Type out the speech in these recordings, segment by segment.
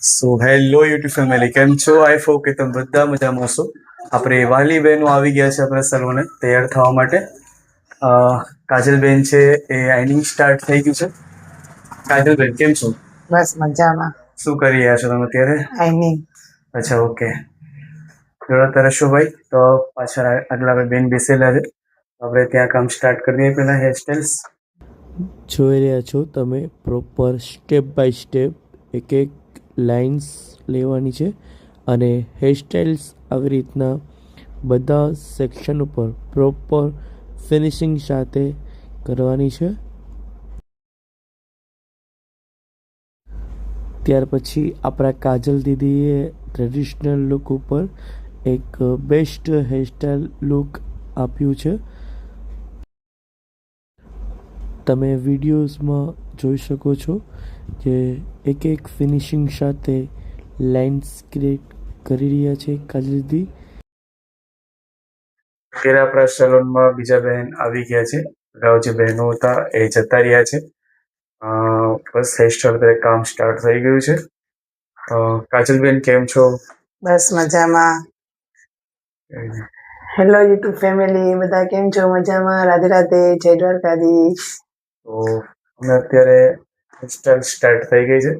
So hello YouTube family, કેમ છો? I hope કે તમે બધા મજામાં હશો. આપણે વાલી બહેનો આવી ગયા છે આપણા સર્વને તૈયાર થવા માટે. કાજલબેન છે એ આઈનિંગ સ્ટાર્ટ થઈ ગયું છે. કાજલબેન કેમ છો? બસ મજામાં. શું કરી રહ્યા છો તમે અત્યારે? આઈનિંગ. અચ્છા, ઓકે. જોડતા રહેશો ભાઈ. તો પાછળ આગલા બેન બેસેલા છે. આપણે ત્યાં કામ સ્ટાર્ટ કરી દઈએ પહેલા હેરસ્ટાઇલ્સ. જોઈ રહ્યા છો તમે પ્રોપર સ્ટેપ બાય સ્ટેપ એક એક લાઇન્સ લેવાની છે અને હેરસ્ટાઇલ્સ આવી રીતના બધા સેક્શન ઉપર પ્રોપર ફિનિશિંગ સાથે કરવાની છે. ત્યાર પછી આપણા કાજલ દીદીએ ટ્રેડિશનલ લુક ઉપર એક બેસ્ટ હેરસ્ટાઇલ લુક આપ્યું છે. તમે વિડીયોઝમાં જોઈ શકો છો કે એક એક ફિનિશિંગ સાથે લાઇન્સ ક્રિએટ કરી રહ્યા છે કાજલ દીદી. અત્યારે આપણા સલોનમાં બીજા બહેન આવી ગયા છે. અગાઉ જે બહેનો હતા એ જતા રહ્યા છે. બસ હેરસ્ટાઇલ કામ સ્ટાર્ટ થઈ ગયું છે. કાજલબેન કેમ છો? બસ મજામાં. હેલો યુટ્યુબ ફેમિલી, બધા કેમ છો? મજામાં? રાધે રાધે, જય દ્વારકાધીશ. તો અમે અત્યારે હેરસ્ટાઇલ સ્ટાર્ટ થઈ ગઈ છે.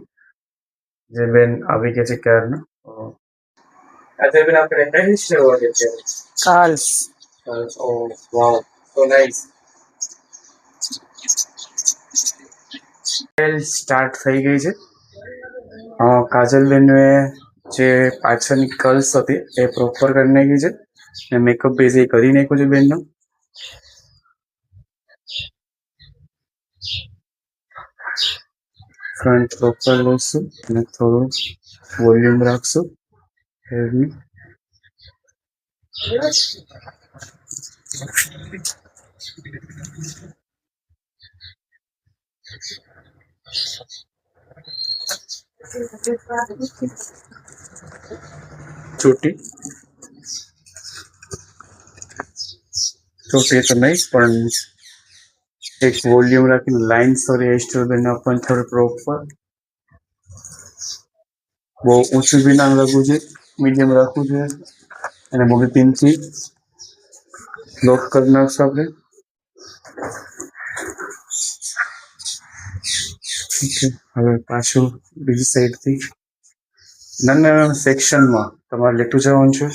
જે બેન આવી ગયા છે ક્યારના. કાજલબેન આપણે કઈ હેરસ્ટાઇલ વાળી અત્યારે? Curls. Oh, wow, so nice. Start થઈ ગઈ છે. કાજલબેન જે પાછળની કર્લ્સ હતી એ પ્રોપર કરી નાખી છે. મેકઅપ બેઝ એ કરી નાખ્યો છે બેનનો. ફ્રન્ટ પ્રોપર લઈશું અને થોડું વોલ્યુમ રાખશું હેરની. ચોટી તો નહીં, પણ એક વોલ્યુમ રાખીને લાઇન સોરી હેરસ્ટાઇલ બેન આપવાનું થોડું પ્રોપર. બહુ ઊંચું બી ના રાખવું છે, મીડિયમ રાખવું જોઈએ. અને મોટી પિનથી લોક કરી નાખશું આપણે. ઓકે, હવે પાછું બીજી સાઈડથી નાના સેક્શનમાં તમારે લેતું જવાનું છે.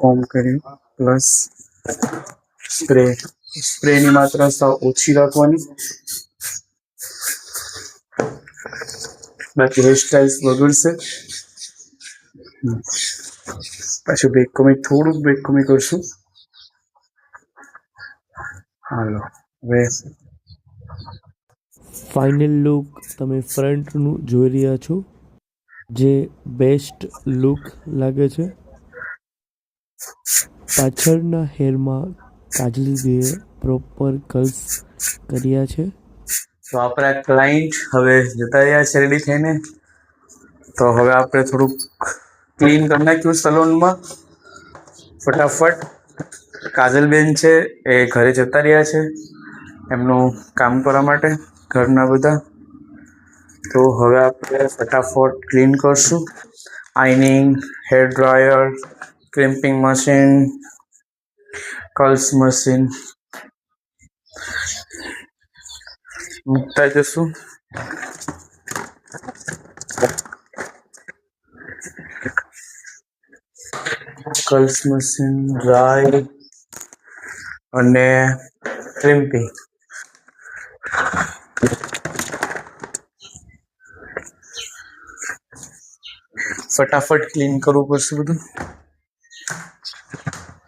ફોર્મ કરી પ્લસ સ્પ્રેની માત્રા સાવ ઓછી રાખવાની. બાકી હેરસ્ટાઇલ્સ બગડશે. પાછું બેક કોમી થોડુંક બેક કોમી કરશું. હાલો, હવે ફાઇનલ લુક તમે ફ્રન્ટનું જોઈ રહ્યા છો, જે બેસ્ટ લુક લાગે છે. પાછળના હેરમાં કાજલ દીદીએ પ્રોપર કર્લ્સ કર્યા છે. તો આપણા ક્લાયન્ટ હવે જતા રહ્યા છે રેડી થઈને. તો હવે આપણે થોડુંક ક્લીન કરી નાખ્યું સલોનમાં ફટાફટ. કાજલબેન છે એ ઘરે જતા રહ્યા છે એમનું કામ કરવા માટે, ઘરના બધા. તો હવે આપણે ફટાફટ ક્લીન કરશું. Ironing, hair dryer, crimping machine, curls machine મૂકતા જશું. કર્લ્સ મશીન, ડ્રાય અને ક્રિમ્પિંગ. ફટાફટ ક્લીન કરવું પડશે બધું.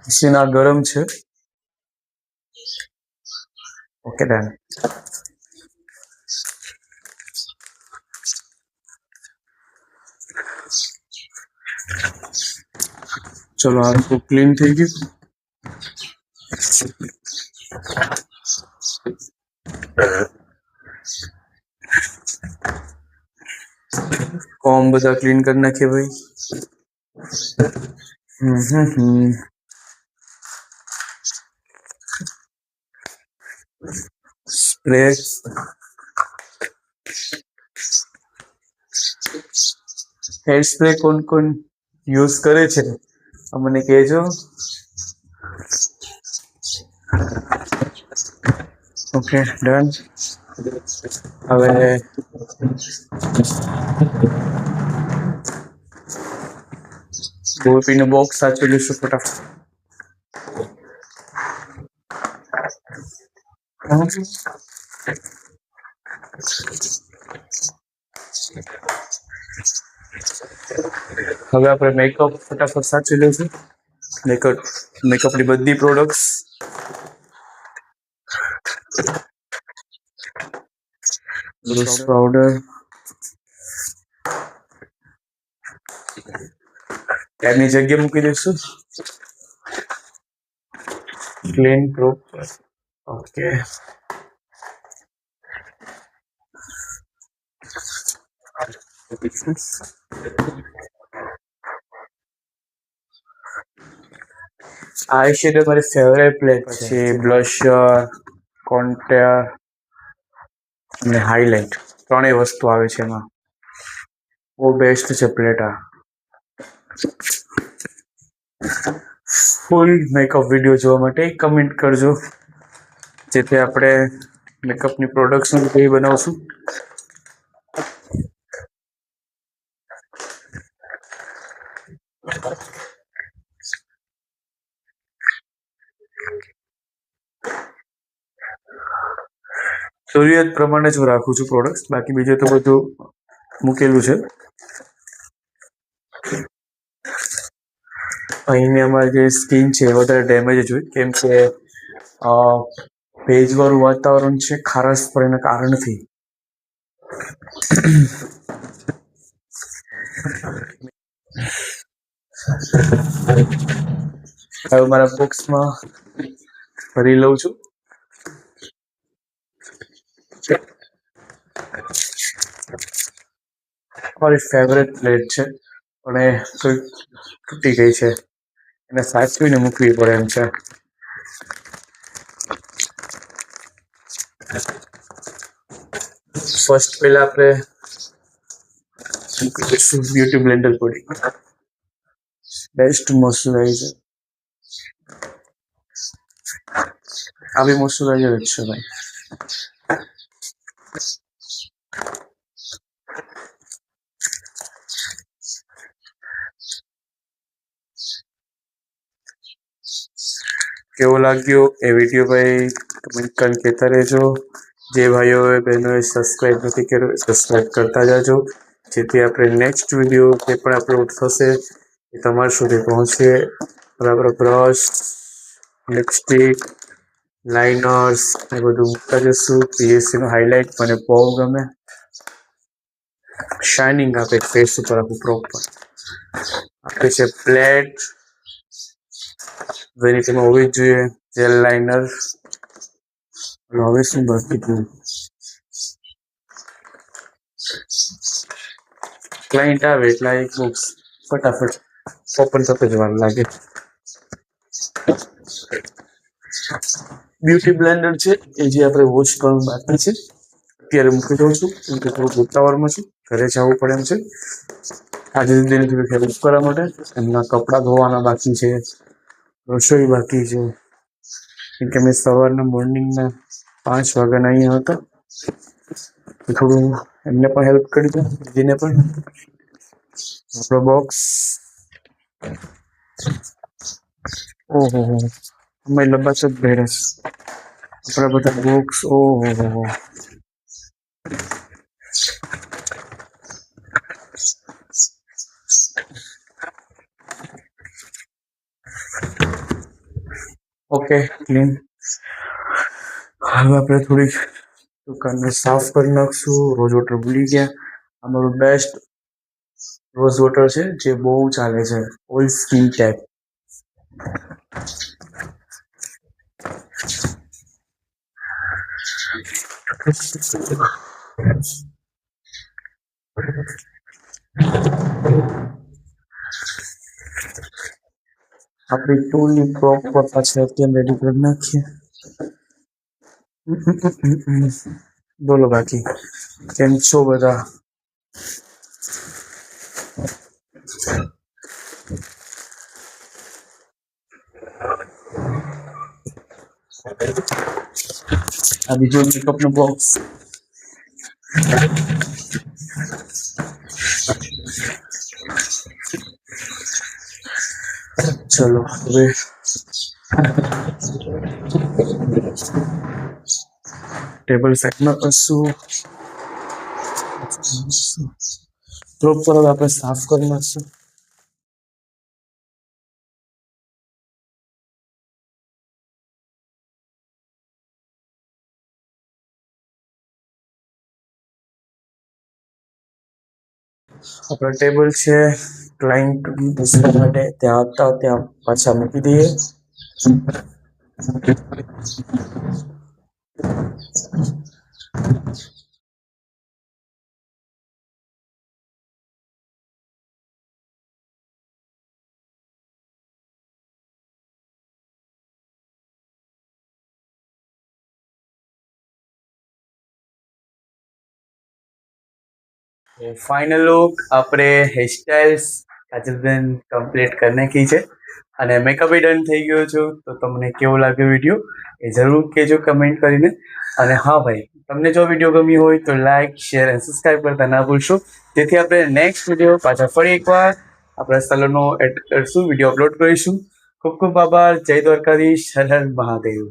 મશીન આ ગરમ છે. Okay done. ચલો, આ તો ક્લીન થઈ ગયું. કોમ પંપ બધા ક્લીન કરી નાખીએ ભાઈ. સ્પ્રે હેર સ્પ્રે કોણ કોણ યુઝ કરે છે મને કહેજો. Okay done. હવે ગોપીનું બોક્સ સાચવી લઈશું ફટાફટ. હવે આપણે મેકઅપ ફટાફટ સાચવી લઈશું. મેકઅપની બધી પ્રોડક્ટ્સ, બ્લુશ પાવડર, એની જગ્યાએ મૂકી દઈશું. Clean proper. Okay. Eye shadow મારી ફેવરેટ પ્લેટ છે. બ્લશર, કોન્ટેર અને હાઇલાઇટ ત્રણેય વસ્તુ આવે છે એમાં. બહુ બેસ્ટ છે પ્લેટ આ. ફૂલ મેકઅપ વિડીયો જોવા માટે કમેન્ટ કરજો, જેથી આપણે મેકઅપની પ્રોડક્શન કેવી બનાવશું. જરૂરિયાત પ્રમાણે જ હું રાખું છું પ્રોડક્ટ્સ, બાકી બીજું તો બધું મૂકેલું છે. અહીંની અમારી જે સ્કિન છે એ વધારે ડેમેજ જ હોય, કેમ કે ભેજવાળું વાતાવરણ છે, ખારસ પડેના કારણથી. હવે મારા બોક્સમાં ભરી લઉં છું. મારી ફેવરેટ પ્લેટ છે, પણ એ તૂટી ગઈ છે, એને સાચવીને મૂકવી પડે એમ છે. ફર્સ્ટ પહેલા આપણે બ્યુટી બ્લેન્ડર પડી બેસ્ટ મોઇશ્ચરાઇઝર. આ બી મોઇશ્ચરાઇઝર જ છે ભાઈ. કેવો લાગ્યો એ વિડીયો ભાઈ કમેન્ટ કરીને કહેતા રહેજો. જે ભાઈઓએ બહેનોએ સબસ્ક્રાઈબ નથી કર્યો સબસ્ક્રાઈબ કરતા જાજો, જેથી આપણે નેક્સ્ટ વિડીયો જે પણ અપલોડ થશે એ તમારા સુધી પહોંચે. બરાબર. બ્રશ, લિપસ્ટિક, લાઇનર્સ એ બધું મૂકતા જશું. પીએસસીનો હાઇલાઇટ મને બહુ ગમે, શાઇનિંગ આપે ફેસ ઉપર આખું પ્રોપર. આપે છે પ્લેટ, વેનિટીમાં હોવી જ જોઈએ. Gel liner. હવે શું બાકી થયું? ક્લાયન્ટ આવે એટલે એક બોક્સ ફટાફટ ઓપન થતો જ વાર લાગે. બ્યુટી બ્લેન્ડર છે એ જે આપણે વોચ કરવાનું બાકી છે, અત્યારે મૂકી દઉં છું, કેમ કે થોડુંક ઉતાવળમાં છું, ઘરે જવું પડે એમ છે. આજે દીદીને થોડીક હેલ્પ કરવા માટે. એમના કપડાં ધોવાના બાકી છે, રસોઈ બાકી છે, કેમ કે મેં સવારના મોર્નિંગના 5 વાગ્યાના અહીંયા હતા, તો થોડું એમને પણ હેલ્પ કરી દો, દીદીને પણ. આપણો બોક્સ, ઓહો અમે લંબા જ ભેરસ આપણા બધા બોક્સ. ઓહો ઓકે ક્લીન. હવે આપણે થોડીક દુકાનને સાફ કરી નાખશું. રોઝ વોટર ભૂલી ગયા. અમારું બેસ્ટ રોઝ વોટર છે, જે બહુ ચાલે છે ઓલ સ્કિન ટાઈપ. આપણી ટૂલની પ્રોપર પાછળ અત્યારે રેડી કરી નાખીએ. બોલો બાકી કેમ છો બધા? આ બીજું મેકઅપનું બોક્સ. ચલો હવે ટેબલ સેટમાં કરશું. પ્રોપર હવે આપણે સાફ કરી નાખશું. આપણા ટેબલ છે ક્લાયન્ટ બેસવા માટે, ત્યાં હતા ત્યાં પાછા મૂકી દઈએ. ફાઇનલ લુક આપણે હેરસ્ટાઇલ્સ કાજલબેન કમ્પ્લીટ કરી નાખી છે અને મેકઅપ ડન થઈ ગયો છું. તો તમને કેવો લાગ્યો વિડીયો એ જરૂર કહેજો કમેન્ટ કરીને. અને હા ભાઈ, તમને જો વિડીયો ગમ્યો હોય તો લાઇક, શેર અને સબસ્ક્રાઈબ કરતા ના ભૂલશો, જેથી આપણે નેક્સ્ટ વિડીયો પાછા ફરી એકવાર આપણા સલોનો એડ કરશું, વિડીયો અપલોડ કરીશું. ખૂબ ખૂબ આભાર. જય દ્વારકાધીશ. હર હર મહાદેવ.